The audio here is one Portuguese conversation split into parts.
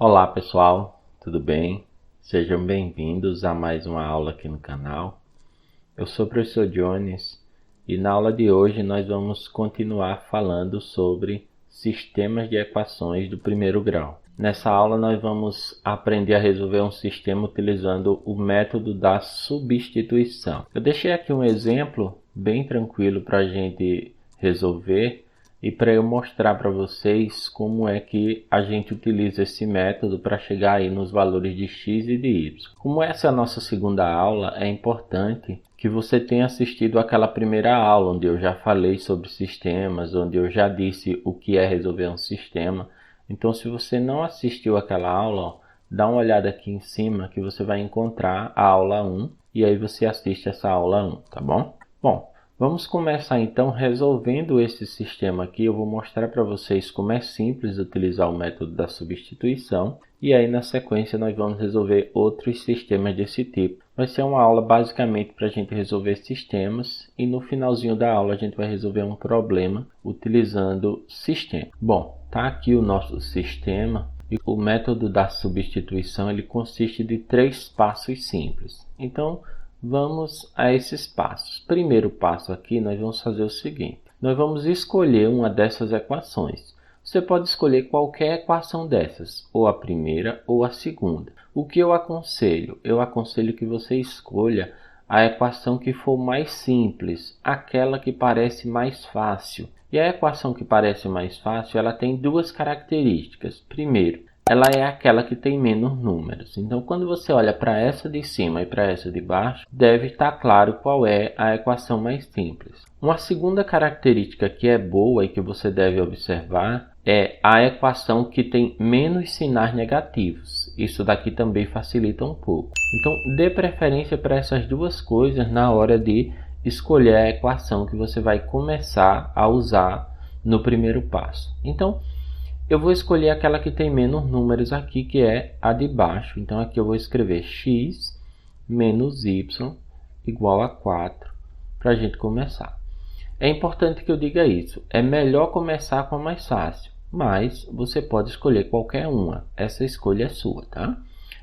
Olá pessoal, tudo bem? Sejam bem-vindos a mais uma aula aqui no canal. Eu sou o professor Jones e na aula de hoje nós vamos continuar falando sobre sistemas de equações do primeiro grau. Nessa aula nós vamos aprender a resolver um sistema utilizando o método da substituição. Eu deixei aqui um exemplo bem tranquilo para a gente resolver e para eu mostrar para vocês como é que a gente utiliza esse método para chegar aí nos valores de x e de y. Como essa é a nossa segunda aula, é importante que você tenha assistido aquela primeira aula, onde eu já falei sobre sistemas, onde eu já disse o que é resolver um sistema. Então, se você não assistiu aquela aula, dá uma olhada aqui em cima que você vai encontrar a aula 1 e aí você assiste essa aula 1, tá bom? Bom, vamos começar então resolvendo esse sistema aqui. Eu vou mostrar para vocês como é simples utilizar o método da substituição e aí na sequência nós vamos resolver outros sistemas desse tipo. Vai ser uma aula basicamente para a gente resolver sistemas e no finalzinho da aula a gente vai resolver um problema utilizando sistema. Bom, tá aqui o nosso sistema e o método da substituição ele consiste de 3 passos simples. Então, vamos a esses passos. Primeiro passo aqui, nós vamos fazer o seguinte. Nós vamos escolher uma dessas equações. Você pode escolher qualquer equação dessas, ou a primeira ou a segunda. O que eu aconselho? Eu aconselho que você escolha a equação que for mais simples, aquela que parece mais fácil. E a equação que parece mais fácil, ela tem duas características. Primeiro, ela é aquela que tem menos números. Então, quando você olha para essa de cima e para essa de baixo, deve estar claro qual é a equação mais simples. Uma segunda característica que é boa e que você deve observar é a equação que tem menos sinais negativos. Isso daqui também facilita um pouco. Então, dê preferência para essas duas coisas na hora de escolher a equação que você vai começar a usar no primeiro passo. Então, eu vou escolher aquela que tem menos números aqui, que é a de baixo. Então, aqui eu vou escrever x menos y igual a 4 para a gente começar. É importante que eu diga isso. É melhor começar com a mais fácil, mas você pode escolher qualquer uma. Essa escolha é sua, tá?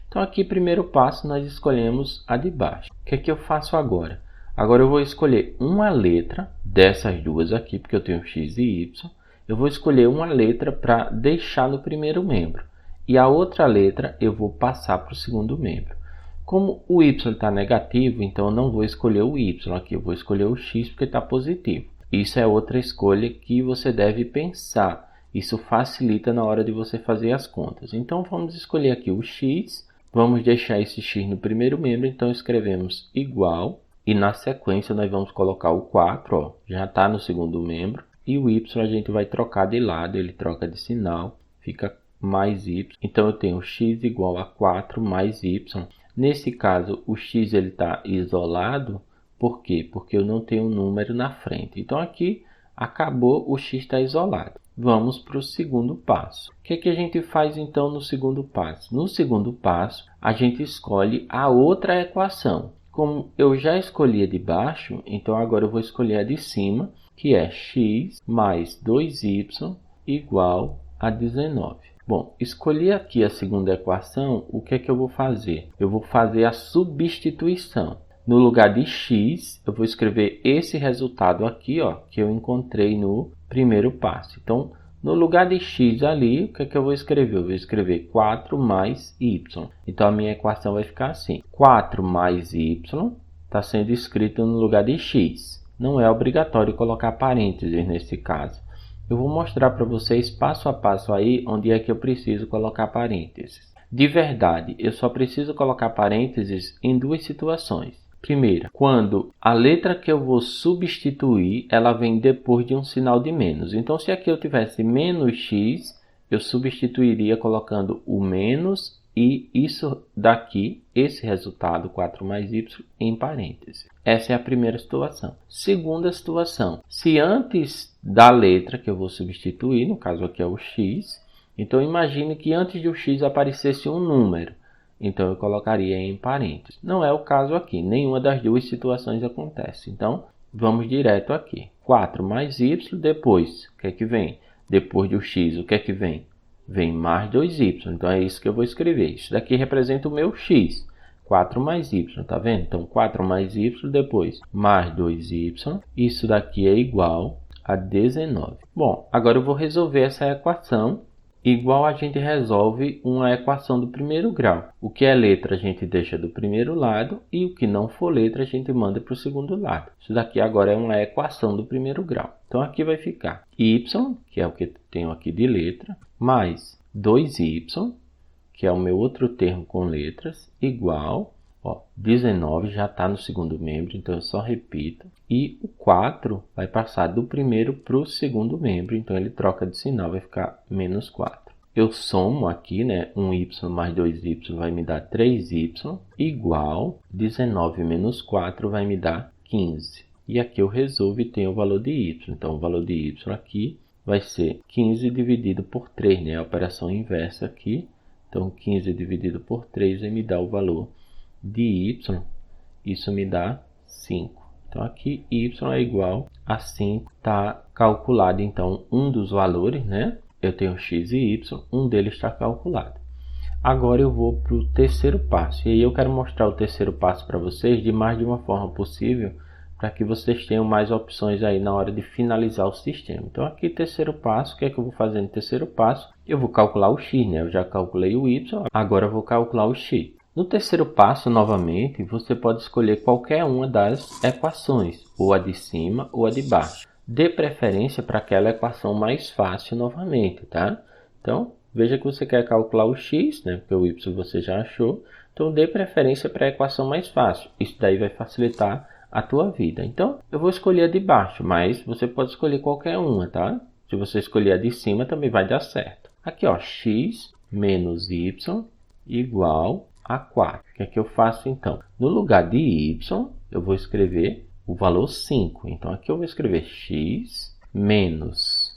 Então, aqui, primeiro passo, nós escolhemos a de baixo. O que é que eu faço agora? Agora, eu vou escolher uma letra dessas duas aqui, porque eu tenho x e y. Eu vou escolher uma letra para deixar no primeiro membro. E a outra letra eu vou passar para o segundo membro. Como o y está negativo, então eu não vou escolher o y aqui. Eu vou escolher o x porque está positivo. Isso é outra escolha que você deve pensar. Isso facilita na hora de você fazer as contas. Então, vamos escolher aqui o x. Vamos deixar esse x no primeiro membro. Então, escrevemos igual. E na sequência, nós vamos colocar o 4. Ó, já está no segundo membro. E o y a gente vai trocar de lado, ele troca de sinal, fica mais y. Então, eu tenho x igual a 4 mais y. Nesse caso, o x está isolado. Por quê? Porque eu não tenho um número na frente. Então, aqui acabou, o x está isolado. Vamos para o segundo passo. O que é que a gente faz, então, no segundo passo? No segundo passo, a gente escolhe a outra equação. Como eu já escolhi a de baixo, então agora eu vou escolher a de cima, que é x mais 2y igual a 19. Bom, escolhi aqui a segunda equação, o que é que eu vou fazer? Eu vou fazer a substituição. No lugar de x, eu vou escrever esse resultado aqui, ó, que eu encontrei no primeiro passo. Então, no lugar de x ali, o que é que eu vou escrever? Eu vou escrever 4 mais y. Então, a minha equação vai ficar assim. 4 mais y está sendo escrito no lugar de x. Não é obrigatório colocar parênteses nesse caso. Eu vou mostrar para vocês passo a passo aí onde é que eu preciso colocar parênteses. De verdade, eu só preciso colocar parênteses em duas situações. Primeira, quando a letra que eu vou substituir, ela vem depois de um sinal de menos. Então, se aqui eu tivesse menos x, eu substituiria colocando o menos e isso daqui, esse resultado, 4 mais y, em parênteses. Essa é a primeira situação. Segunda situação, se antes da letra que eu vou substituir, no caso aqui é o x, então imagine que antes do x aparecesse um número. Então, eu colocaria em parênteses. Não é o caso aqui. Nenhuma das duas situações acontece. Então, vamos direto aqui. 4 mais y, depois, o que é que vem? Depois do x, o que é que vem? vem mais 2y. Então é isso que eu vou escrever. Isso daqui representa o meu x. 4 mais y, tá vendo? Então 4 mais y, depois mais 2y. Isso daqui é igual a 19. Bom, agora eu vou resolver essa equação igual a gente resolve uma equação do primeiro grau. O que é letra a gente deixa do primeiro lado e o que não for letra a gente manda para o segundo lado. Isso daqui agora é uma equação do primeiro grau. Então aqui vai ficar y, que é o que eu tenho aqui de letra, mais 2y, que é o meu outro termo com letras, igual, 19 já está no segundo membro, então eu só repito. E o 4 vai passar do primeiro para o segundo membro, então ele troca de sinal, vai ficar menos 4. Eu somo aqui, né, 1y mais 2y vai me dar 3y, igual 19 menos 4 vai me dar 15. E aqui eu resolvo e tenho o valor de y. Então o valor de y aqui vai ser 15 dividido por 3, né, a operação inversa aqui. Então 15 dividido por 3 vai me dar o valor de y, isso me dá 5. Então aqui y é igual a 5, está calculado então um dos valores, né? Eu tenho x e y, um deles está calculado. Agora eu vou para o terceiro passo, e aí eu quero mostrar o terceiro passo para vocês de mais de uma forma possível, para que vocês tenham mais opções aí na hora de finalizar o sistema. Então aqui terceiro passo, o que é que eu vou fazer no terceiro passo? Eu vou calcular o x, né? Eu já calculei o y, agora eu vou calcular o x. No terceiro passo, novamente, você pode escolher qualquer uma das equações, ou a de cima ou a de baixo. Dê preferência para aquela equação mais fácil novamente, tá? Então, veja que você quer calcular o x, né? Porque o y você já achou. Então, dê preferência para a equação mais fácil. Isso daí vai facilitar a tua vida. Então, eu vou escolher a de baixo, mas você pode escolher qualquer uma, tá? Se você escolher a de cima, também vai dar certo. Aqui, ó, x menos y igual a 4. O que é que eu faço então? No lugar de y, eu vou escrever o valor 5. Então aqui eu vou escrever x menos...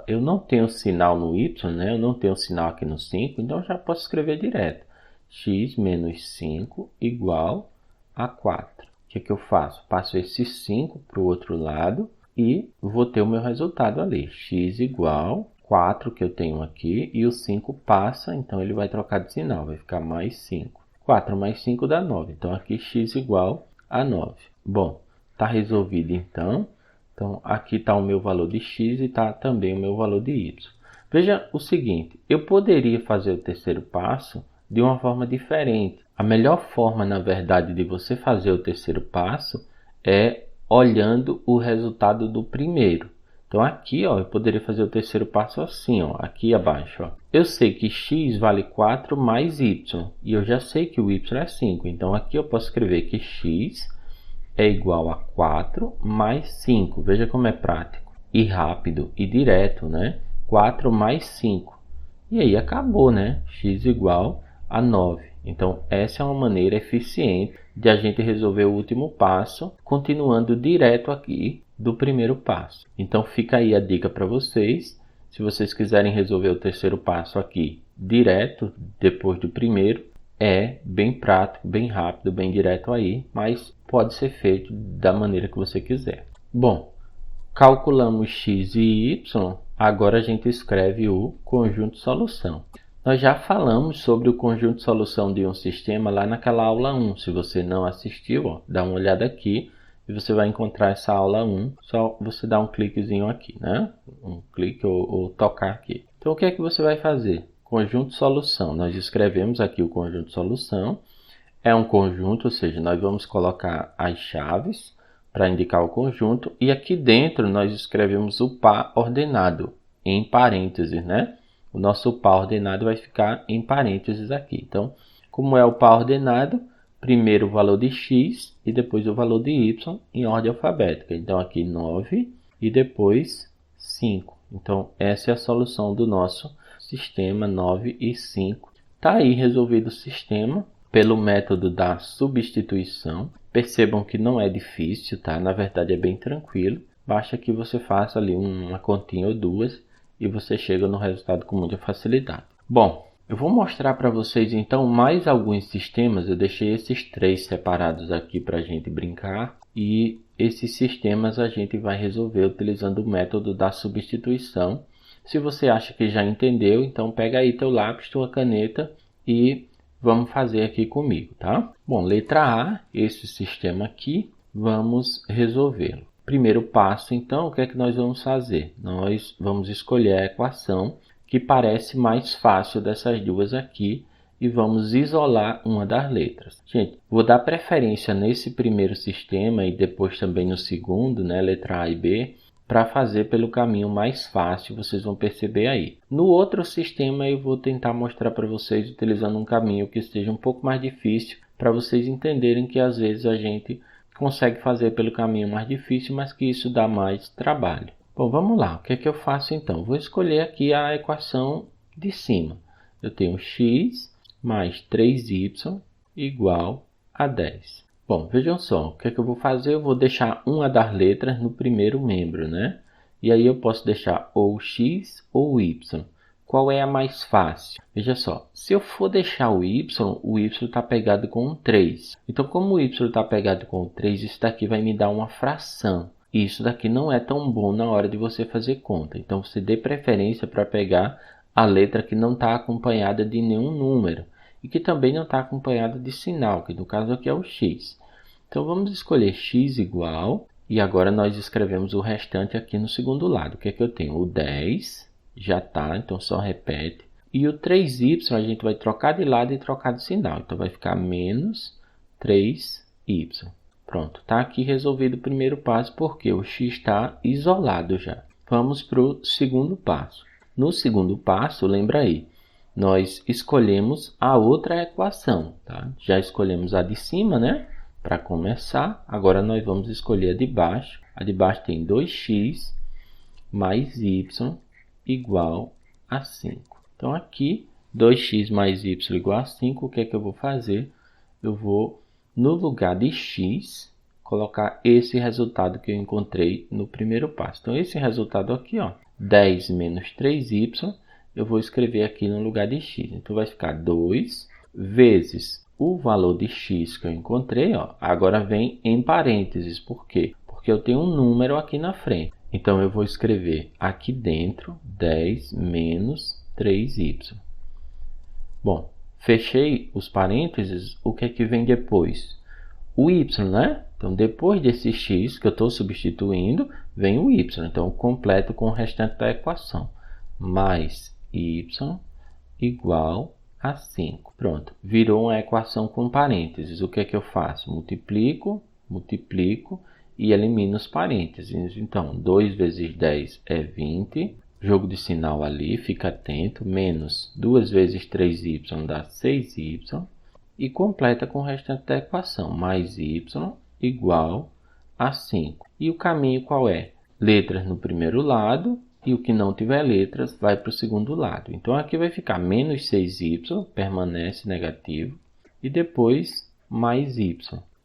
eu não tenho sinal no y, né? Eu não tenho sinal aqui no 5, então eu já posso escrever direto. X menos 5 igual a 4. O que é que eu faço? Passo esse 5 para o outro lado e vou ter o meu resultado ali. X igual 4 que eu tenho aqui, e o 5 passa, então ele vai trocar de sinal, vai ficar mais 5. 4 mais 5 dá 9, então aqui x igual a 9. Bom, está resolvido então. Então aqui está o meu valor de x e está também o meu valor de y. Veja o seguinte, eu poderia fazer o terceiro passo de uma forma diferente. A melhor forma, na verdade, de você fazer o terceiro passo é olhando o resultado do primeiro. Então aqui, eu poderia fazer o terceiro passo assim, aqui abaixo. Eu sei que x vale 4 mais y, e eu já sei que o y é 5. Então aqui eu posso escrever que x é igual a 4 mais 5. Veja como é prático e rápido e direto, né? 4 mais 5. E aí acabou, né? X igual a 9. Então essa é uma maneira eficiente de a gente resolver o último passo, continuando direto aqui do primeiro passo. Então fica aí a dica para vocês. Se vocês quiserem resolver o terceiro passo aqui direto, depois do primeiro, é bem prático, bem rápido, bem direto aí, mas pode ser feito da maneira que você quiser. Bom, calculamos x e y, agora a gente escreve o conjunto de solução. Nós já falamos sobre o conjunto de solução de um sistema lá naquela aula 1. Se você não assistiu, dá uma olhada aqui. E você vai encontrar essa aula 1, só você dá um cliquezinho aqui, né? Um clique ou tocar aqui. Então, o que é que você vai fazer? Conjunto de solução. Nós escrevemos aqui o conjunto de solução. É um conjunto, ou seja, nós vamos colocar as chaves para indicar o conjunto. E aqui dentro nós escrevemos o par ordenado, em parênteses, né? O nosso par ordenado vai ficar em parênteses aqui. Então, como é o par ordenado, primeiro o valor de x e depois o valor de y em ordem alfabética. Então aqui 9 e depois 5. Então essa é a solução do nosso sistema 9 e 5. Está aí resolvido o sistema pelo método da substituição. Percebam que não é difícil, tá? Na verdade é bem tranquilo. Basta que você faça ali uma continha ou duas e você chega no resultado com muita facilidade. Bom, eu vou mostrar para vocês então mais alguns sistemas. Eu deixei esses 3 separados aqui para a gente brincar. E esses sistemas a gente vai resolver utilizando o método da substituição. Se você acha que já entendeu, então pega aí teu lápis, tua caneta e vamos fazer aqui comigo, tá? Bom, letra A, esse sistema aqui, vamos resolvê-lo. Primeiro passo, então, o que é que nós vamos fazer? Nós vamos escolher a equação que parece mais fácil dessas duas aqui e vamos isolar uma das letras. Gente, vou dar preferência nesse primeiro sistema e depois também no segundo, né, letra A e B, para fazer pelo caminho mais fácil, vocês vão perceber aí. No outro sistema eu vou tentar mostrar para vocês utilizando um caminho que esteja um pouco mais difícil, para vocês entenderem que às vezes a gente consegue fazer pelo caminho mais difícil, mas que isso dá mais trabalho. Bom, vamos lá. O que é que eu faço então? Vou escolher aqui a equação de cima. Eu tenho x mais 3y igual a 10. Bom, vejam só. O que é que eu vou fazer? Eu vou deixar uma das letras no primeiro membro, né? E aí eu posso deixar ou x ou y. Qual é a mais fácil? Veja só, se eu for deixar o y está pegado com um 3. Então, como o y está pegado com o 3, isso daqui vai me dar uma fração. E isso daqui não é tão bom na hora de você fazer conta. Então, você dê preferência para pegar a letra que não está acompanhada de nenhum número. E que também não está acompanhada de sinal, que no caso aqui é o x. Então, vamos escolher x igual. E agora nós escrevemos o restante aqui no segundo lado. O que é que eu tenho? O 10... já está, então só repete. E o 3y a gente vai trocar de lado e trocar de sinal. Então vai ficar menos 3y. Pronto, está aqui resolvido o primeiro passo, porque o x está isolado já. Vamos para o segundo passo. No segundo passo, lembra aí, nós escolhemos a outra equação. Tá? Já escolhemos a de cima, né? Para começar, agora nós vamos escolher a de baixo. A de baixo tem 2x mais y igual a 5. Então, aqui, 2x mais y igual a 5, o que é que eu vou fazer? Eu vou, no lugar de x, colocar esse resultado que eu encontrei no primeiro passo. Então, esse resultado aqui, ó, 10 menos 3y, eu vou escrever aqui no lugar de x. Então, vai ficar 2 vezes o valor de x que eu encontrei, ó. Agora vem em parênteses. Por quê? Porque eu tenho um número aqui na frente. Então, eu vou escrever aqui dentro 10 menos 3y. Bom, fechei os parênteses, o que é que vem depois? O y, né? Então, depois desse x que eu estou substituindo, vem o y. Então, eu completo com o restante da equação. Mais y igual a 5. Pronto, virou uma equação com parênteses. O que é que eu faço? Multiplico, multiplico e elimino os parênteses. Então, 2 vezes 10 é 20. Jogo de sinal ali, fica atento. Menos 2 vezes 3y dá 6y. E completa com o restante da equação. Mais y igual a 5. E o caminho qual é? Letras no primeiro lado. E o que não tiver letras vai para o segundo lado. Então, aqui vai ficar menos 6y, permanece negativo. E depois, mais y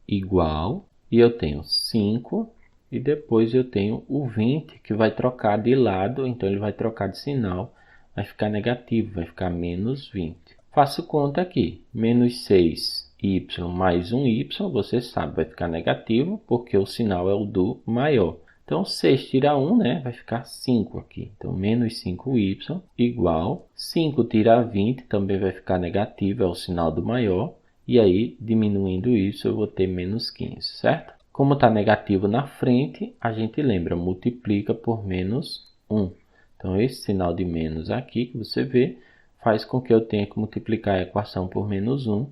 igual. E eu tenho 5, e depois eu tenho o 20, que vai trocar de lado, então ele vai trocar de sinal, vai ficar negativo, vai ficar menos 20. Faço conta aqui, menos 6y mais 1y, você sabe, vai ficar negativo, porque o sinal é o do maior. Então, 6 tira 1, né? Vai ficar 5 aqui. Então, menos 5y igual, 5 tira 20, também vai ficar negativo, é o sinal do maior. E aí, diminuindo isso, eu vou ter menos 15, certo? Como está negativo na frente, a gente lembra, multiplica por menos 1. Então, esse sinal de menos aqui, que você vê, faz com que eu tenha que multiplicar a equação por menos 1.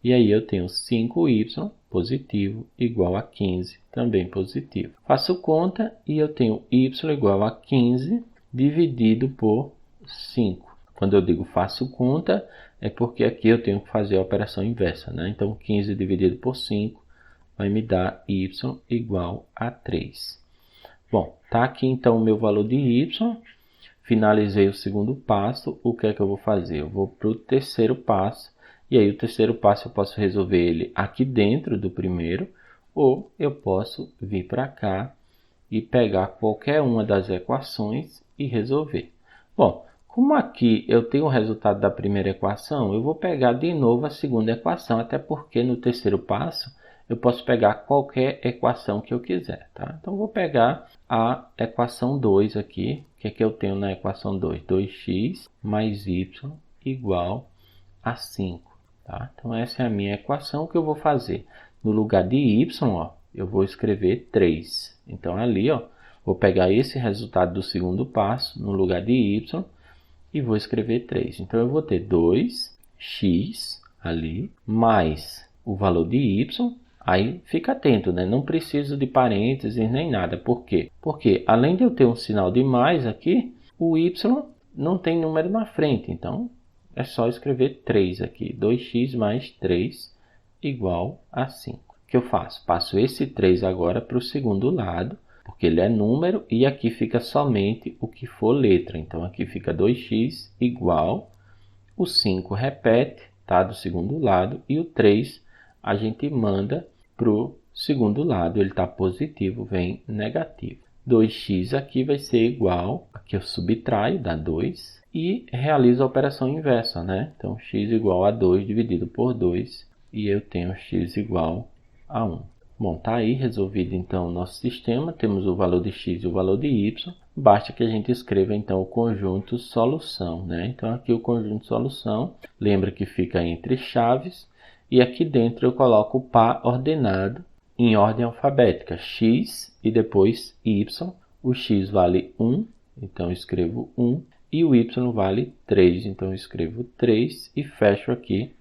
E aí, eu tenho 5y positivo igual a 15, também positivo. Faço conta e eu tenho y igual a 15 dividido por 5. Quando eu digo faço conta, é porque aqui eu tenho que fazer a operação inversa, né? Então, 15 dividido por 5 vai me dar y igual a 3. Bom, tá aqui então o meu valor de y. Finalizei o segundo passo. O que é que eu vou fazer? Eu vou para o terceiro passo. E aí, o terceiro passo eu posso resolver ele aqui dentro do primeiro. Ou eu posso vir para cá e pegar qualquer uma das equações e resolver. Bom, como aqui eu tenho o resultado da primeira equação, eu vou pegar de novo a segunda equação, até porque no terceiro passo eu posso pegar qualquer equação que eu quiser, tá? Então, vou pegar a equação 2 aqui, que que é que eu tenho na equação 2? 2x mais y igual a 5. Tá? Então, essa é a minha equação. O que eu vou fazer? No lugar de y, ó, eu vou escrever 3. Então, ali, ó, vou pegar esse resultado do segundo passo no lugar de y e vou escrever 3. Então, eu vou ter 2x ali mais o valor de y. Aí, fica atento, né? Não preciso de parênteses nem nada. Por quê? Porque, além de eu ter um sinal de mais aqui, o y não tem número na frente. Então, é só escrever 3 aqui. 2x mais 3 igual a 5. O que eu faço? Passo esse 3 agora para o segundo lado, porque ele é número, e aqui fica somente o que for letra. Então, aqui fica 2x igual, o 5 repete, tá, do segundo lado, e o 3 a gente manda para o segundo lado, ele está positivo, vem negativo. 2x aqui vai ser igual, aqui eu subtraio, dá 2, e realizo a operação inversa, né? Então, x igual a 2 dividido por 2, e eu tenho x igual a 1. Bom, tá aí resolvido então o nosso sistema. Temos o valor de x e o valor de y. Basta que a gente escreva então o conjunto solução, né? Então aqui o conjunto solução, lembra que fica entre chaves. E aqui dentro eu coloco o par ordenado em ordem alfabética. X e depois y. O x vale 1, então eu escrevo 1. E o y vale 3, então eu escrevo 3 e fecho aqui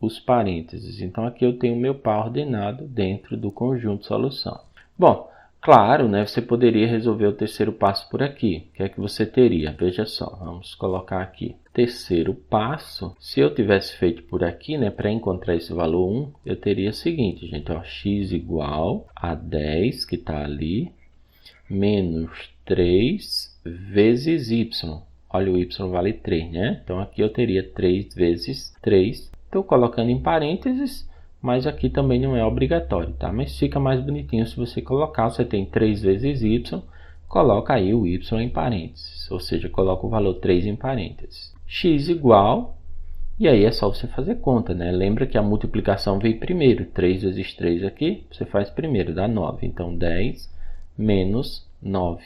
os parênteses. Então, aqui eu tenho o meu par ordenado dentro do conjunto solução. Bom, claro, né, você poderia resolver o terceiro passo por aqui. O que é que você teria? Veja só, vamos colocar aqui. Terceiro passo, se eu tivesse feito por aqui, né, para encontrar esse valor 1, eu teria o seguinte, gente, ó, x igual a 10, que está ali, menos 3 vezes y. Olha, o y vale 3, né? Então, aqui eu teria 3 vezes 3. Estou colocando em parênteses, mas aqui também não é obrigatório, tá? Mas fica mais bonitinho se você colocar. Você tem 3 vezes y, coloca aí o y em parênteses. Ou seja, coloca o valor 3 em parênteses. X igual, e aí é só você fazer conta, né? Lembra que a multiplicação veio primeiro. 3 vezes 3 aqui, você faz primeiro, dá 9. Então, 10 menos 9.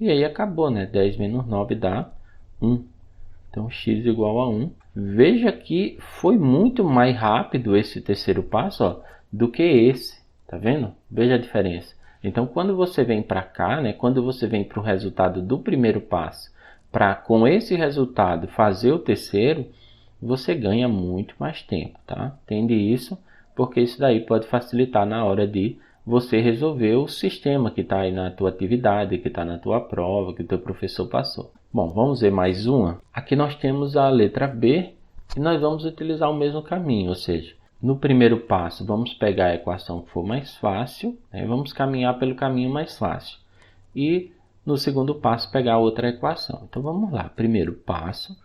E aí acabou, né? 10 menos 9 dá 1. Então, x igual a 1. Veja que foi muito mais rápido esse terceiro passo, ó, do que esse. Tá vendo? Veja a diferença. Então, quando você vem para cá, né, quando você vem para o resultado do primeiro passo, para com esse resultado fazer o terceiro, você ganha muito mais tempo, tá? Entende isso? Porque isso daí pode facilitar na hora de você resolver o sistema que está aí na tua atividade, que está na tua prova, que o teu professor passou. Bom, vamos ver mais uma. Aqui nós temos a letra B e nós vamos utilizar o mesmo caminho, ou seja, no primeiro passo vamos pegar a equação que for mais fácil, né? Vamos caminhar pelo caminho mais fácil. E no segundo passo pegar outra equação. Então vamos lá, primeiro passo,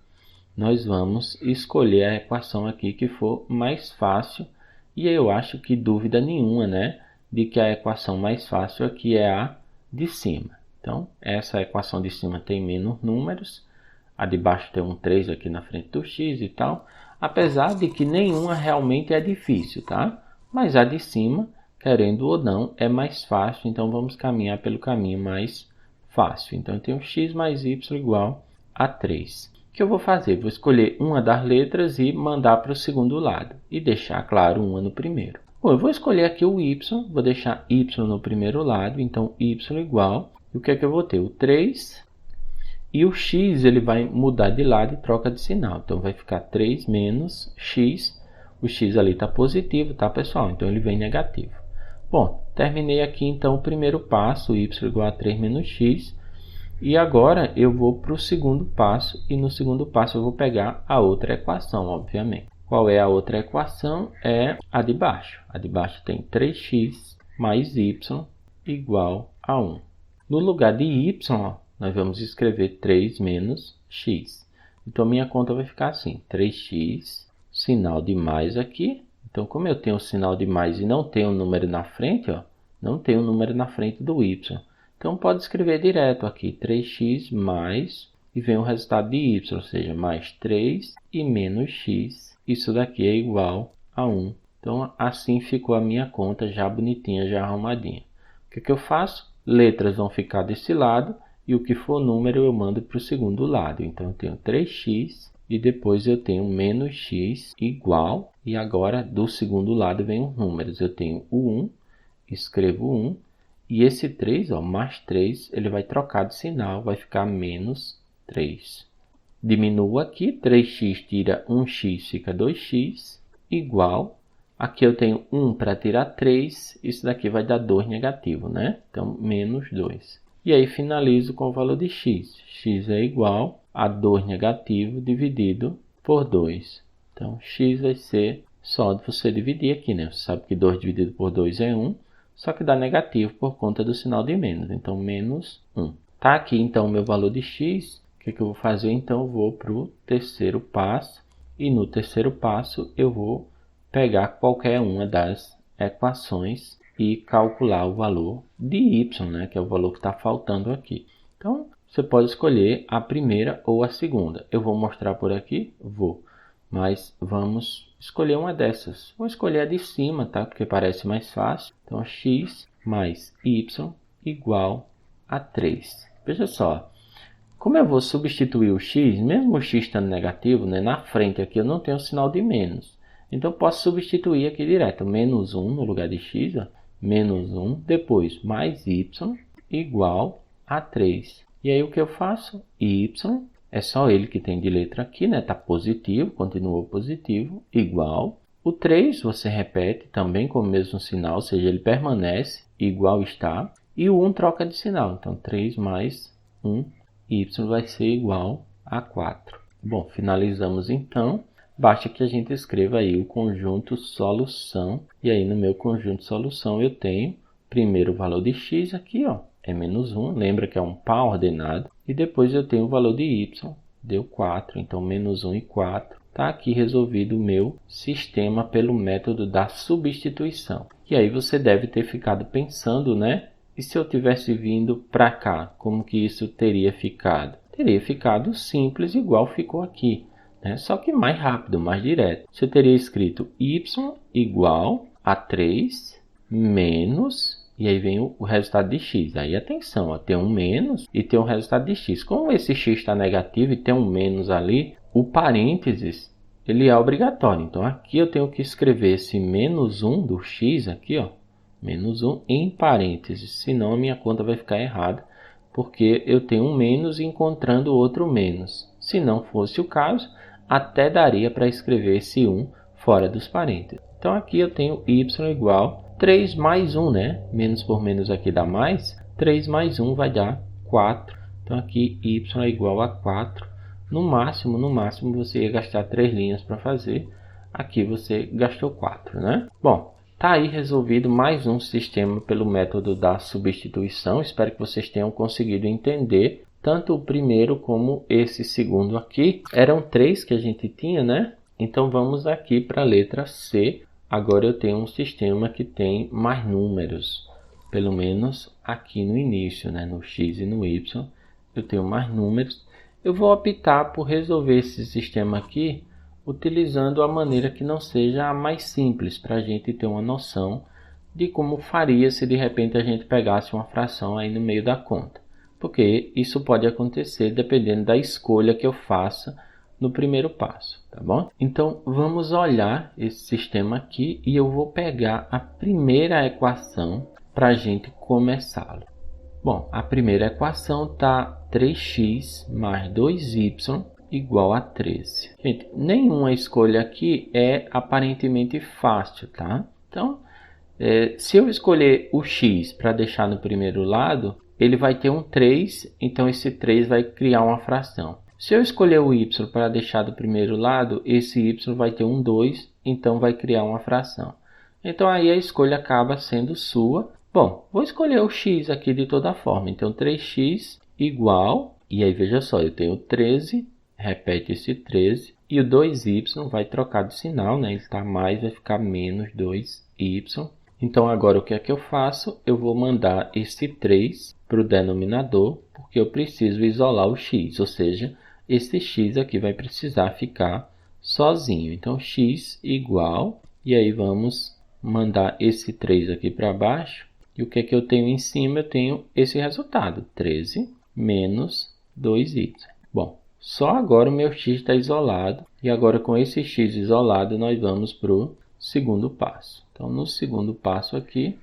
nós vamos escolher a equação aqui que for mais fácil. E eu acho que dúvida nenhuma, né, de que a equação mais fácil aqui é a de cima. Então, essa equação de cima tem menos números. A de baixo tem um 3 aqui na frente do x e tal. Apesar de que nenhuma realmente é difícil, tá? Mas a de cima, querendo ou não, é mais fácil. Então, vamos caminhar pelo caminho mais fácil. Então, eu tenho x mais y igual a 3. O que eu vou fazer? Vou escolher uma das letras e mandar para o segundo lado. E deixar, claro, uma no primeiro. Bom, eu vou escolher aqui o y. Vou deixar y no primeiro lado. Então, y igual... E o que é que eu vou ter? O 3 e o x ele vai mudar de lado e troca de sinal. Então, vai ficar 3 menos x. O x ali está positivo, tá, pessoal? Então, ele vem negativo. Bom, terminei aqui, então, o primeiro passo, y igual a 3 menos x. E agora, eu vou para o segundo passo. E no segundo passo, eu vou pegar a outra equação, obviamente. Qual é a outra equação? É a de baixo. A de baixo tem 3x mais y igual a 1. No lugar de y, ó, nós vamos escrever 3 menos x. Então, minha conta vai ficar assim, 3x, sinal de mais aqui. Então, como eu tenho o sinal de mais e não tenho o número na frente, ó, não tenho o número na frente do y. Então, pode escrever direto aqui, 3x mais, e vem o resultado de y, ou seja, mais 3 e menos x. Isso daqui é igual a 1. Então, assim ficou a minha conta já bonitinha, já arrumadinha. O que eu faço? Letras vão ficar desse lado e o que for número eu mando para o segundo lado. Então eu tenho 3x e depois eu tenho menos x igual, e agora do segundo lado vem os números. Eu tenho o 1, escrevo 1, e esse 3, ó, mais 3, ele vai trocar de sinal, vai ficar menos 3. Diminuo aqui, 3x tira 1x, fica 2x, igual, aqui eu tenho 1 para tirar 3, isso daqui vai dar 2 negativo, né? Então, menos 2. E aí finalizo com o valor de x. X é igual a 2 negativo dividido por 2. Então, x vai ser só de você dividir aqui, né? Você sabe que 2 dividido por 2 é 1, só que dá negativo por conta do sinal de menos. Então, menos 1. Tá aqui, então, o meu valor de x. O que eu vou fazer? Então, eu vou para o terceiro passo. E no terceiro passo, eu vou pegar qualquer uma das equações e calcular o valor de y, né? Que é o valor que está faltando aqui. Então, você pode escolher a primeira ou a segunda. Eu vou mostrar por aqui? Vou. Mas vamos escolher uma dessas. Vou escolher a de cima, tá? Porque parece mais fácil. Então, x mais y igual a 3. Veja só. Como eu vou substituir o x, mesmo o x estando negativo, né? Na frente aqui eu não tenho o sinal de menos. Então, eu posso substituir aqui direto. Menos 1 no lugar de x, ó. Menos 1, depois mais y igual a 3. E aí o que eu faço? Y, é só ele que tem de letra aqui, né? Está positivo, continuou positivo, igual. O 3 você repete também com o mesmo sinal, ou seja, ele permanece igual está. E o 1 troca de sinal, então 3 mais 1, y vai ser igual a 4. Bom, finalizamos então. Basta que a gente escreva aí o conjunto solução. E aí no meu conjunto solução eu tenho primeiro o valor de x aqui, ó, é menos 1. Lembra que é um par ordenado. E depois eu tenho o valor de y, deu 4. Então menos 1 e 4. Está aqui resolvido o meu sistema pelo método da substituição. E aí você deve ter ficado pensando, né? E se eu tivesse vindo para cá, como que isso teria ficado? Teria ficado simples, igual ficou aqui. Só que mais rápido, mais direto. Você teria escrito y igual a 3 menos, e aí vem o resultado de x. Aí atenção, ó, tem um menos e tem um resultado de x. Como esse x está negativo e tem um menos ali, o parênteses ele é obrigatório. Então aqui eu tenho que escrever esse menos 1 do x aqui, ó, menos 1 em parênteses, senão a minha conta vai ficar errada, porque eu tenho um menos encontrando outro menos. Se não fosse o caso, até daria para escrever esse 1 fora dos parênteses. Então, aqui eu tenho y igual 3 mais 1, né? Menos por menos aqui dá mais. 3 mais 1 vai dar 4. Então, aqui y é igual a 4. No máximo, você ia gastar 3 linhas para fazer. Aqui você gastou 4, né? Bom, tá aí resolvido mais um sistema pelo método da substituição. Espero que vocês tenham conseguido entender tanto o primeiro como esse segundo aqui. Eram 3 que a gente tinha, né? Então vamos aqui para a letra C. Agora eu tenho um sistema que tem mais números. Pelo menos aqui no início, né? No x e no y, eu tenho mais números. Eu vou optar por resolver esse sistema aqui utilizando a maneira que não seja a mais simples, para a gente ter uma noção de como faria se de repente a gente pegasse uma fração aí no meio da conta. Porque isso pode acontecer dependendo da escolha que eu faça no primeiro passo, tá bom? Então, vamos olhar esse sistema aqui e eu vou pegar a primeira equação para a gente começá-lo. Bom, a primeira equação está 3x mais 2y igual a 13. Gente, nenhuma escolha aqui é aparentemente fácil, tá? Então, se eu escolher o x para deixar no primeiro lado, ele vai ter um 3, então esse 3 vai criar uma fração. Se eu escolher o y para deixar do primeiro lado, esse y vai ter um 2, então vai criar uma fração. Então aí a escolha acaba sendo sua. Bom, vou escolher o x aqui de toda forma. Então 3x igual, e aí veja só, eu tenho 13, repete esse 13, e o 2y vai trocar de sinal, né? Ele está mais, vai ficar menos 2y. Então, agora o que é que eu faço? Eu vou mandar esse 3 para o denominador, porque eu preciso isolar o x, ou seja, esse x aqui vai precisar ficar sozinho. Então, x igual, e aí vamos mandar esse 3 aqui para baixo. E o que é que eu tenho em cima? Eu tenho esse resultado, 13 menos 2y. Bom, só agora o meu x está isolado. E agora com esse x isolado nós vamos para o segundo passo. Então no segundo passo aqui,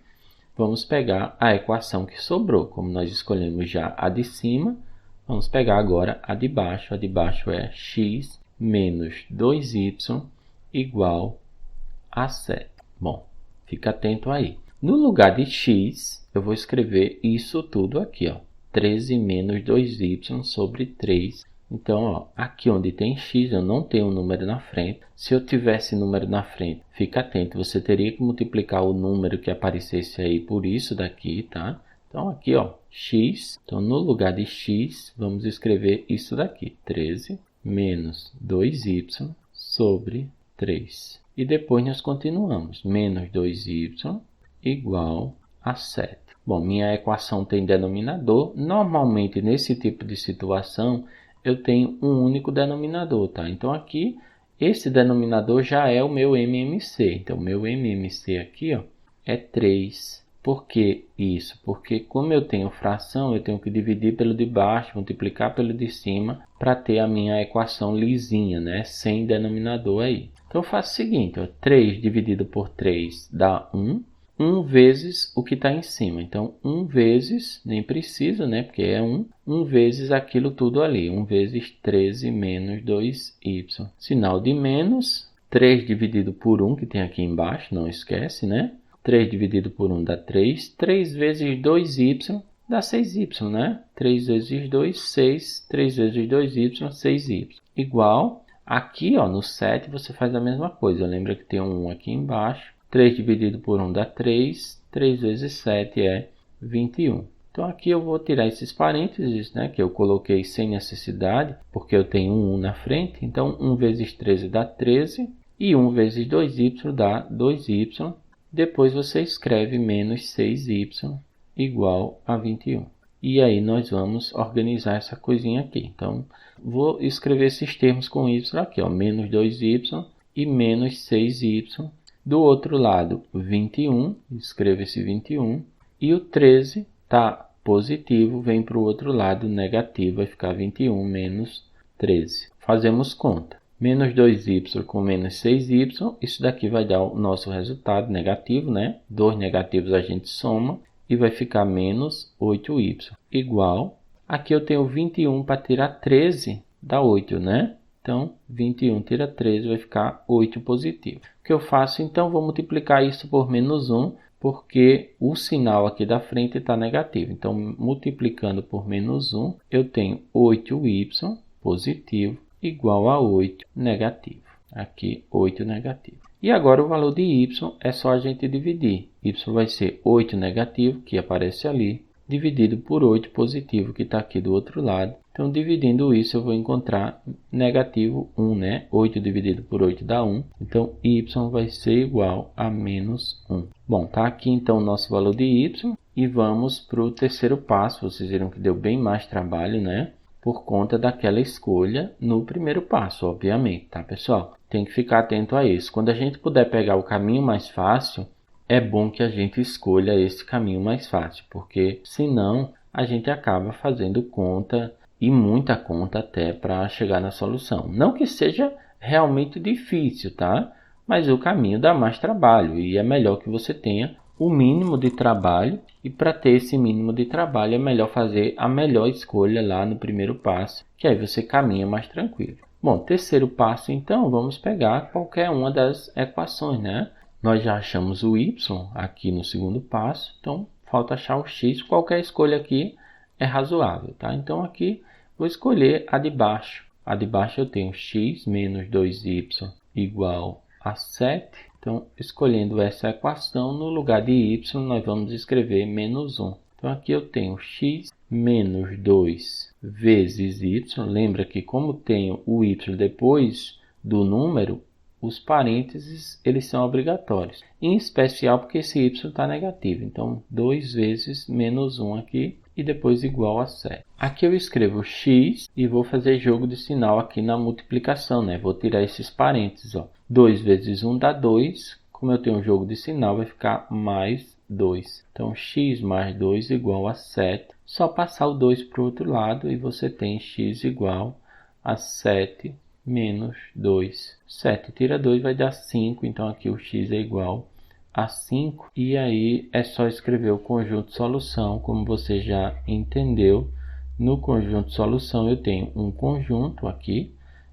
vamos pegar a equação que sobrou. Como nós escolhemos já a de cima, vamos pegar agora a de baixo. A de baixo é x menos 2y igual a 7. Bom, fica atento aí. No lugar de x, eu vou escrever isso tudo aqui, ó. 13 menos 2y sobre 3. Então, ó, aqui onde tem x, eu não tenho um número na frente. Se eu tivesse número na frente, fica atento, você teria que multiplicar o número que aparecesse aí por isso daqui, tá? Então, aqui, ó, x. Então, no lugar de x, vamos escrever isso daqui. 13 menos 2y sobre 3. E depois nós continuamos. Menos 2y igual a 7. Bom, minha equação tem denominador. Normalmente, nesse tipo de situação, eu tenho um único denominador, tá? Então, aqui, esse denominador já é o meu MMC. Então, o meu MMC aqui, ó, é 3. Por que isso? Porque como eu tenho fração, eu tenho que dividir pelo de baixo, multiplicar pelo de cima, para ter a minha equação lisinha, né? Sem denominador aí. Então, eu faço o seguinte, ó, 3 dividido por 3 dá 1. 1 vezes o que está em cima. Então, 1 vezes, nem precisa, né? Porque é 1. 1 vezes aquilo tudo ali. 1 vezes 13 menos 2y. Sinal de menos. 3 dividido por 1, que tem aqui embaixo, não esquece, né? 3 dividido por 1 dá 3. 3 vezes 2y dá 6y, né? 3 vezes 2, 6. 3 vezes 2y, 6y. Igual, aqui, ó, no 7, você faz a mesma coisa. Lembra que tem um 1 aqui embaixo. 3 dividido por 1 dá 3. 3 vezes 7 é 21. Então, aqui eu vou tirar esses parênteses, né, que eu coloquei sem necessidade, porque eu tenho um 1 na frente. Então, 1 vezes 13 dá 13. E 1 vezes 2y dá 2y. Depois, você escreve menos 6y igual a 21. E aí, nós vamos organizar essa coisinha aqui. Então, vou escrever esses termos com y aqui, ó, menos 2y e menos 6y. Do outro lado, 21, escreva esse 21, e o 13 está positivo, vem para o outro lado negativo, vai ficar 21 menos 13. Fazemos conta. Menos 2y com menos 6y, isso daqui vai dar o nosso resultado negativo, né? 2 negativos a gente soma e vai ficar menos 8y. Igual, aqui eu tenho 21 para tirar 13, dá 8, né? Então, 21 tira 13 vai ficar 8 positivo. O que eu faço, então, vou multiplicar isso por menos 1, porque o sinal aqui da frente está negativo. Então, multiplicando por menos 1, eu tenho 8y positivo igual a 8 negativo. Aqui, 8 negativo. E agora, o valor de y é só a gente dividir. Y vai ser 8 negativo, que aparece ali, dividido por 8 positivo, que está aqui do outro lado. Então, dividindo isso, eu vou encontrar negativo 1, né? 8 dividido por 8 dá 1. Então, y vai ser igual a menos 1. Bom, tá aqui então o nosso valor de y. E vamos para o terceiro passo. Vocês viram que deu bem mais trabalho, né? Por conta daquela escolha no primeiro passo, obviamente, tá, pessoal? Tem que ficar atento a isso. Quando a gente puder pegar o caminho mais fácil, é bom que a gente escolha esse caminho mais fácil, porque senão a gente acaba fazendo conta e muita conta até para chegar na solução. Não que seja realmente difícil, tá? Mas o caminho dá mais trabalho e é melhor que você tenha o mínimo de trabalho, e para ter esse mínimo de trabalho é melhor fazer a melhor escolha lá no primeiro passo, que aí você caminha mais tranquilo. Bom, terceiro passo então, vamos pegar qualquer uma das equações, né? Nós já achamos o y aqui no segundo passo, então falta achar o x. Qualquer escolha aqui é razoável, tá? Então aqui vou escolher a de baixo. A de baixo eu tenho x menos 2y igual a 7. Então, escolhendo essa equação, no lugar de y, nós vamos escrever menos 1. Então, aqui eu tenho x menos 2 vezes y. Lembra que como tenho o y depois do número, os parênteses eles são obrigatórios. Em especial porque esse y está negativo. Então, 2 vezes menos 1 aqui e depois igual a 7. Aqui eu escrevo x e vou fazer jogo de sinal aqui na multiplicação, né? Vou tirar esses parênteses, ó. 2 vezes 1 dá 2. Como eu tenho um jogo de sinal, vai ficar mais 2. Então, x mais 2 igual a 7. só passar o 2 para o outro lado e você tem x igual a 7 menos 2. 7 tira 2 vai dar 5, então aqui o x é igual a 5. E aí é só escrever o conjunto solução, como você já entendeu. No conjunto solução eu tenho um conjunto aqui,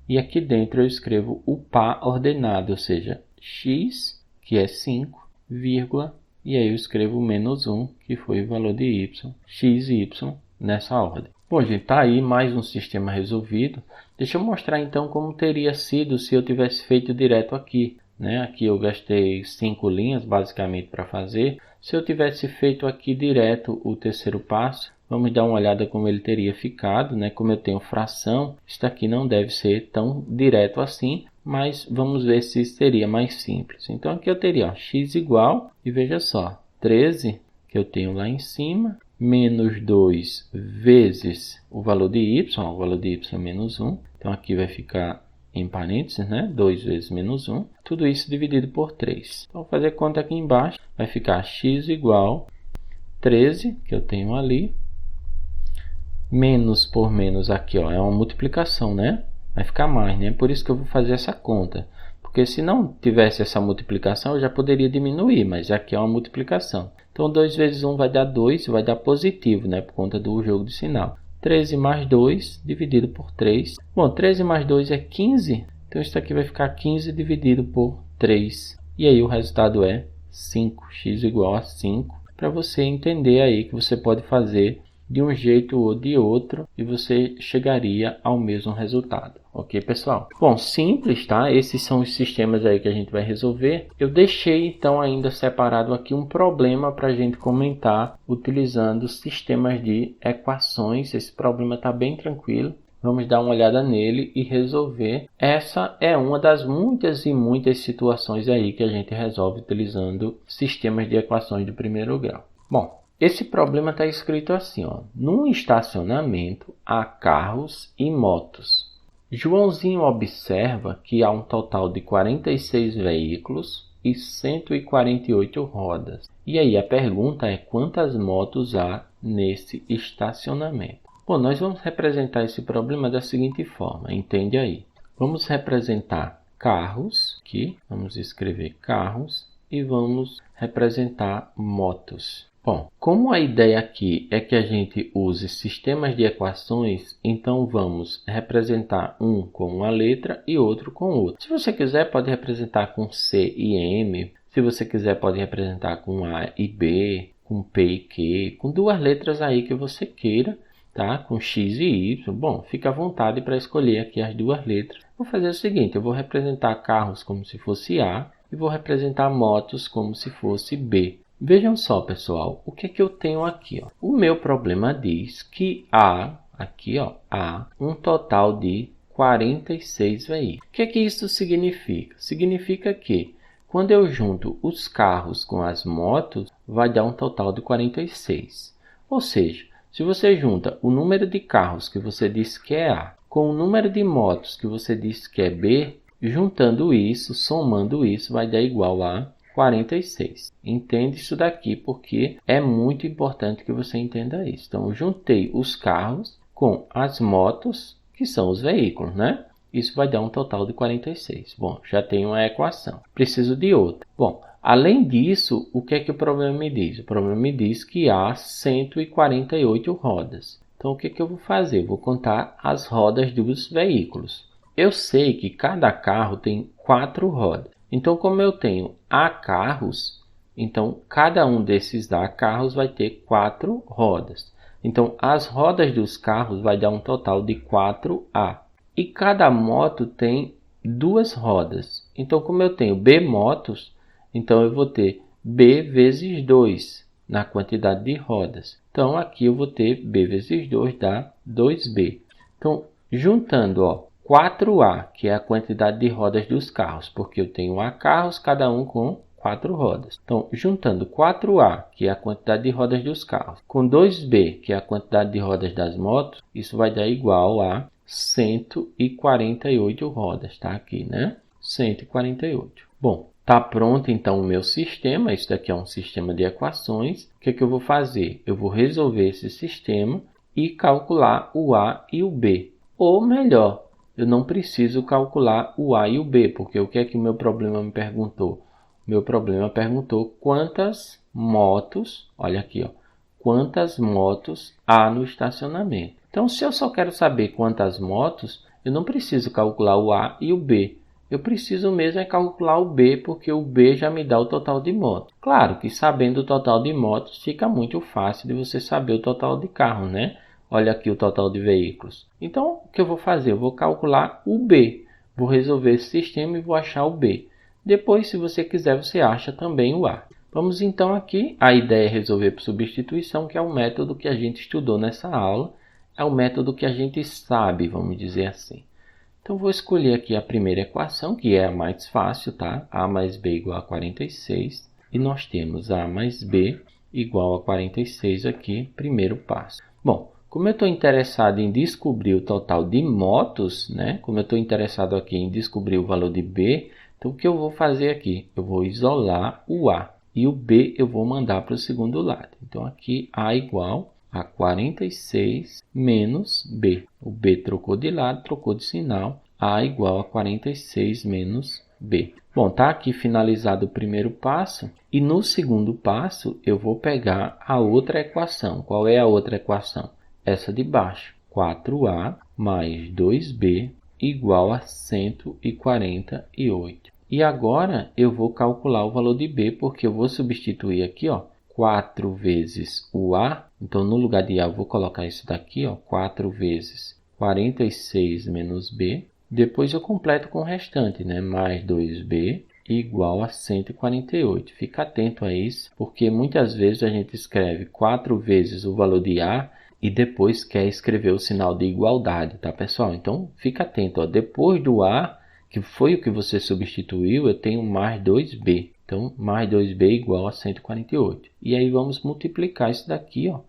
e aqui dentro eu escrevo o par ordenado, ou seja, x, que é 5, vírgula, e aí eu escrevo menos 1, que foi o valor de y, x e y, nessa ordem. Bom, gente, tá aí mais um sistema resolvido. Deixa eu mostrar então como teria sido se eu tivesse feito direto aqui, né? Aqui eu gastei 5 linhas basicamente para fazer. Se eu tivesse feito aqui direto o terceiro passo, vamos dar uma olhada como ele teria ficado, né? Como eu tenho fração, isso aqui não deve ser tão direto assim, mas vamos ver se seria mais simples. Então aqui eu teria x igual, e veja só, 13 que eu tenho lá em cima, menos 2 vezes o valor de y, o valor de y é menos 1, então aqui vai ficar em parênteses, né? 2 vezes menos 1, tudo isso dividido por 3. Então, vou fazer conta aqui embaixo, vai ficar x igual 13, que eu tenho ali, menos por menos aqui, ó, é uma multiplicação, né? Vai ficar mais, né? Por isso que eu vou fazer essa conta. Porque se não tivesse essa multiplicação, eu já poderia diminuir, mas aqui é uma multiplicação. Então, 2 vezes 1 vai dar 2, vai dar positivo, né? Por conta do jogo de sinal. 13 mais 2 dividido por 3. Bom, 13 mais 2 é 15. Então, isso aqui vai ficar 15 dividido por 3. E aí, o resultado é 5. X igual a 5. Para você entender aí que você pode fazer de um jeito ou de outro e você chegaria ao mesmo resultado. Ok, pessoal? Bom, simples, tá? Esses são os sistemas aí que a gente vai resolver. Eu deixei, então, ainda separado aqui um problema para a gente comentar utilizando sistemas de equações. Esse problema está bem tranquilo. Vamos dar uma olhada nele e resolver. Essa é uma das muitas e muitas situações aí que a gente resolve utilizando sistemas de equações de primeiro grau. Bom, esse problema está escrito assim, ó. Num estacionamento há carros e motos. Joãozinho observa que há um total de 46 veículos e 148 rodas. E aí a pergunta é quantas motos há nesse estacionamento? Bom, nós vamos representar esse problema da seguinte forma, entende aí. Vamos representar carros, aqui, vamos escrever carros e vamos representar motos. Bom, como a ideia aqui é que a gente use sistemas de equações, então vamos representar um com uma letra e outro com outra. Se você quiser, pode representar com C e M. Se você quiser, pode representar com A e B, com P e Q, com duas letras aí que você queira, tá? Com X e Y. Bom, fica à vontade para escolher aqui as duas letras. Vou fazer o seguinte, eu vou representar carros como se fosse A e vou representar motos como se fosse B. Vejam só, pessoal, o que é que eu tenho aqui, ó? O meu problema diz que há, aqui, ó, há um total de 46 veículos. O que é que isso significa? Significa que quando eu junto os carros com as motos, vai dar um total de 46. Ou seja, se você junta o número de carros que você diz que é A com o número de motos que você diz que é B, juntando isso, somando isso, vai dar igual a 46. Entende isso daqui porque é muito importante que você entenda isso. Então, eu juntei os carros com as motos, que são os veículos, né? Isso vai dar um total de 46. Bom, já tenho uma equação. Preciso de outra. Bom, além disso, o que é que o problema me diz? O problema me diz que há 148 rodas. Então, o que é que eu vou fazer? Eu vou contar as rodas dos veículos. Eu sei que cada carro tem 4 rodas. Então, como eu tenho A carros, então cada um desses A carros vai ter 4 rodas. Então, as rodas dos carros vai dar um total de 4A. E cada moto tem 2 rodas. Então, como eu tenho B motos, então eu vou ter B vezes 2 na quantidade de rodas. Então, aqui eu vou ter B vezes 2 dá 2B. Então, juntando, ó, 4A, que é a quantidade de rodas dos carros, porque eu tenho A carros, cada um com 4 rodas. Então, juntando 4A, que é a quantidade de rodas dos carros, com 2B, que é a quantidade de rodas das motos, isso vai dar igual a 148 rodas, tá aqui, né? 148. Bom, Está pronto então o meu sistema. Isso daqui é um sistema de equações. O que é que eu vou fazer? Eu vou resolver esse sistema e calcular o A e o B. Ou melhor, eu não preciso calcular o A e o B, porque o que é que o meu problema me perguntou? O meu problema perguntou quantas motos, olha aqui, ó, quantas motos há no estacionamento. Então, se eu só quero saber quantas motos, eu não preciso calcular o A e o B. Eu preciso mesmo é calcular o B, porque o B já me dá o total de motos. Claro que sabendo o total de motos, fica muito fácil de você saber o total de carros, né? Olha aqui o total de veículos. Então, o que eu vou fazer? Eu vou calcular o B. Vou resolver esse sistema e vou achar o B. Depois, se você quiser, você acha também o A. Vamos então aqui. A ideia é resolver por substituição, que é o método que a gente estudou nessa aula. É o método que a gente sabe, vamos dizer assim. Então, vou escolher aqui a primeira equação, que é a mais fácil, tá? A mais B igual a 46. E nós temos A mais B igual a 46 aqui, primeiro passo. Bom, como eu estou interessado em descobrir o total de motos, né? Como eu estou interessado aqui em descobrir o valor de B, então o que eu vou fazer aqui? Eu vou isolar o A e o B eu vou mandar para o segundo lado. Então, aqui A igual a 46 menos B. O B trocou de lado, trocou de sinal. A igual a 46 menos B. Bom, tá aqui finalizado o primeiro passo. E no segundo passo, eu vou pegar a outra equação. Qual é a outra equação? Essa de baixo. 4A mais 2B igual a 148. E agora, eu vou calcular o valor de B, porque eu vou substituir aqui, ó, 4 vezes o A. Então, no lugar de A, eu vou colocar isso daqui, ó, 4 vezes 46 menos B. Depois eu completo com o restante, né? Mais 2B igual a 148. Fica atento a isso, porque muitas vezes a gente escreve 4 vezes o valor de A e depois quer escrever o sinal de igualdade, tá, pessoal? Então, fica atento, ó. Depois do A, que foi o que você substituiu, eu tenho mais 2B. Então, mais 2B igual a 148. E aí, vamos multiplicar isso daqui, ó,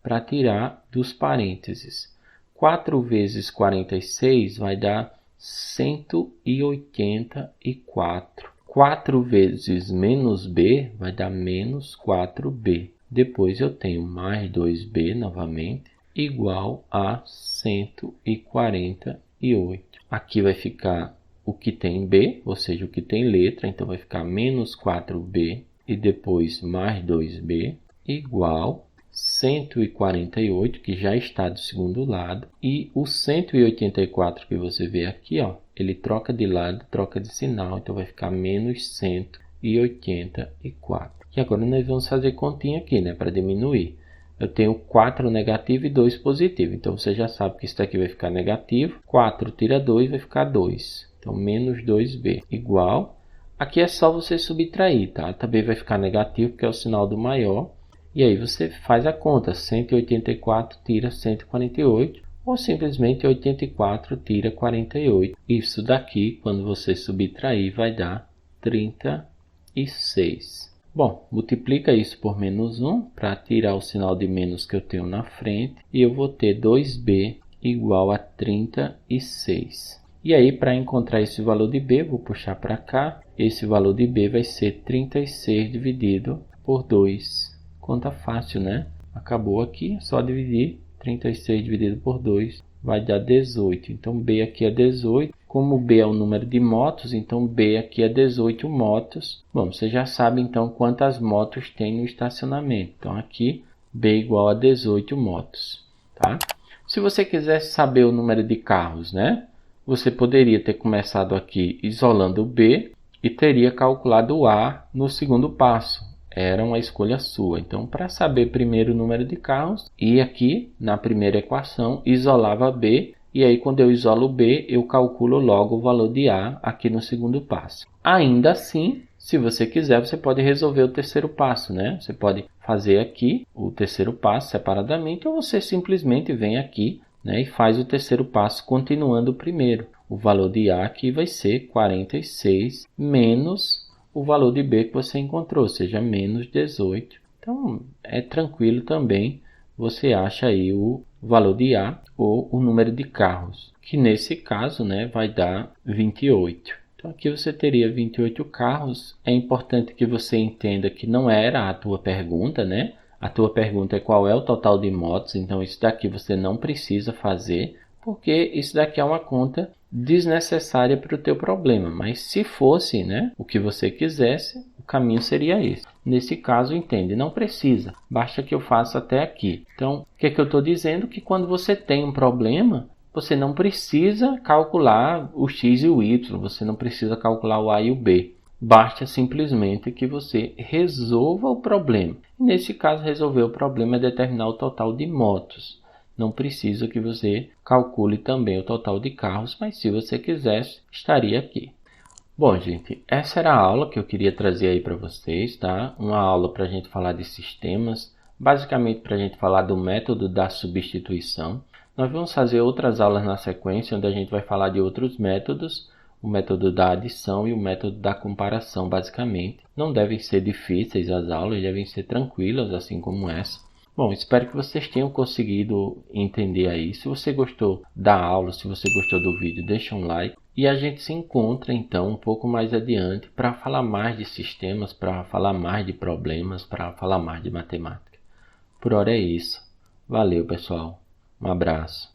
para tirar dos parênteses. 4 vezes 46 vai dar 184. 4 vezes menos B vai dar menos 4B. Depois eu tenho mais 2B novamente, igual a 148. Aqui vai ficar o que tem B, ou seja, o que tem letra. Então, vai ficar menos 4B e depois mais 2B, igual 148, que já está do segundo lado. E o 184 que você vê aqui, ó, ele troca de lado, troca de sinal. Então, vai ficar menos 184. E agora nós vamos fazer continha aqui, né, para diminuir. Eu tenho 4 negativo e 2 positivo. Então, você já sabe que isso daqui vai ficar negativo. 4 tira 2, vai ficar 2. Então, menos 2B igual. Aqui é só você subtrair, tá? Também vai ficar negativo, porque é o sinal do maior. E aí você faz a conta. 184 tira 148. Ou simplesmente 84 tira 48. Isso daqui, quando você subtrair, vai dar 36. Bom, multiplica isso por menos 1 para tirar o sinal de menos que eu tenho na frente. E eu vou ter 2B igual a 36. E aí, para encontrar esse valor de B, vou puxar para cá. Esse valor de B vai ser 36 dividido por 2. Conta fácil, né? Acabou aqui, é só dividir. 36 dividido por 2 vai dar 18. Então, B aqui é 18. Como B é o número de motos, então B aqui é 18 motos. Bom, você já sabe então quantas motos tem no estacionamento. Então, aqui B igual a 18 motos, tá? Se você quisesse saber o número de carros, né? Você poderia ter começado aqui isolando o B e teria calculado o A no segundo passo. Era uma escolha sua. Então, para saber primeiro o número de carros, ia aqui na primeira equação, isolava B. E aí, quando eu isolo B, eu calculo logo o valor de A aqui no segundo passo. Ainda assim, se você quiser, você pode resolver o terceiro passo, né? Você pode fazer aqui o terceiro passo separadamente, ou você simplesmente vem aqui, né, e faz o terceiro passo continuando o primeiro. O valor de A aqui vai ser 46 menos o valor de B que você encontrou, ou seja, menos 18. Então, é tranquilo também. Você acha aí o valor de A ou o número de carros, que nesse caso, né, vai dar 28. Então aqui você teria 28 carros. É importante que você entenda que não era a tua pergunta, né? A tua pergunta é qual é o total de motos, então isso daqui você não precisa fazer, porque isso daqui é uma conta desnecessária para o teu problema. Mas se fosse, né, o que você quisesse, o caminho seria esse. Nesse caso, entende, não precisa, basta que eu faça até aqui. Então, o que é que eu estou dizendo? Que quando você tem um problema, você não precisa calcular o x e o y, você não precisa calcular o a e o b. Basta simplesmente que você resolva o problema. Nesse caso, resolver o problema é determinar o total de motos. Não precisa que você calcule também o total de carros, mas se você quisesse, estaria aqui. Bom, gente, essa era a aula que eu queria trazer aí para vocês, tá? Uma aula para a gente falar de sistemas, basicamente para a gente falar do método da substituição. Nós vamos fazer outras aulas na sequência, onde a gente vai falar de outros métodos, o método da adição e o método da comparação, basicamente. Não devem ser difíceis as aulas, devem ser tranquilas, assim como essa. Bom, espero que vocês tenham conseguido entender aí. Se você gostou da aula, se você gostou do vídeo, deixa um like. E a gente se encontra então um pouco mais adiante para falar mais de sistemas, para falar mais de problemas, para falar mais de matemática. Por hora é isso. Valeu, pessoal. Um abraço.